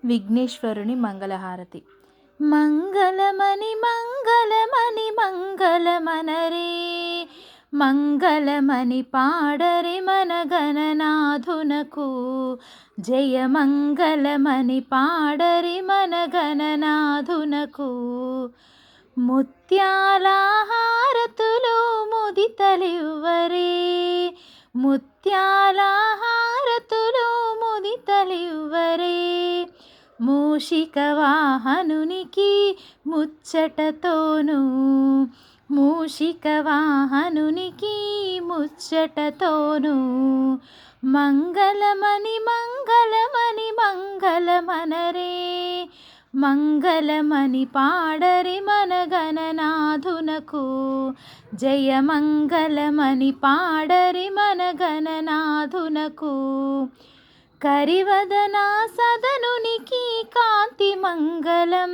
విఘ్నేశ్వరుని మంగళహారతి. మంగళమని మంగళమని మంగళమనరే, మంగళమని పాడరే మన గణనాథునకు. జయ మంగళమని పాడరే మన గణనాథునకు. ముత్యాల హారతులు ముదితలివ్వరే, ముత్యాల హారతులు ముదితలివ్వరే. మూషిక వాహనునికి ముచ్చటతోను, మూషిక వాహనునికి ముచ్చటతోను. మంగళమని మంగళమని మంగళమనరే, మంగళమని పాడరే మన గణనాథునకు. జయ మంగళమని పాడరే మన గణనాథునకు. కరివదన సదనునికి కాంతి మంగళం,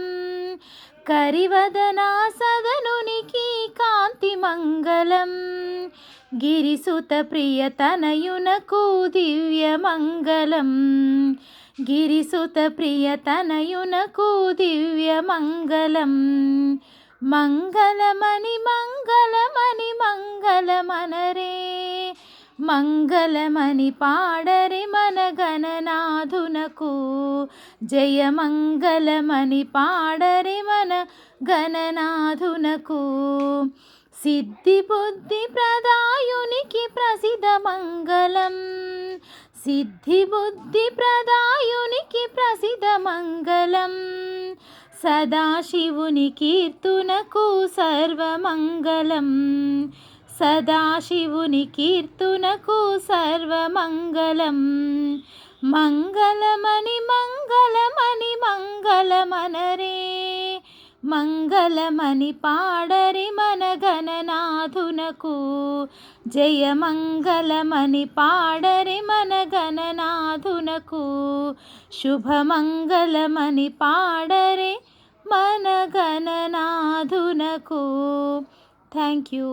కరివదన సదనునికి కాంతి మంగళం. గిరిసుత ప్రియతనయునకు దివ్య మంగళం, గిరిసుత ప్రియతనయునకు దివ్య మంగళం. మంగళమని మంగళమని మంగళమనరే, మంగళమని పాడరే మన గణనాథునకు. జయ మంగళమని పాడరే మన గణనాథునకు. సిద్ధి బుద్ధి ప్రదాయునికి ప్రసిద్ధ మంగళం, సిద్ధి బుద్ధి ప్రదాయునికి ప్రసిద్ధ మంగళం. సదాశివుని కీర్తునకు సర్వమంగళం, సదాశివుని కీర్తునకు సర్వమంగళం. మంగళమని మంగళమని మంగళమనరే, మంగళమని పాడరే మన గణనాథునకు. జయ మంగళమని పాడరే మన గణనాథునకు. శుభమంగళమని పాడరే మన గణనాథునకు. Thank you.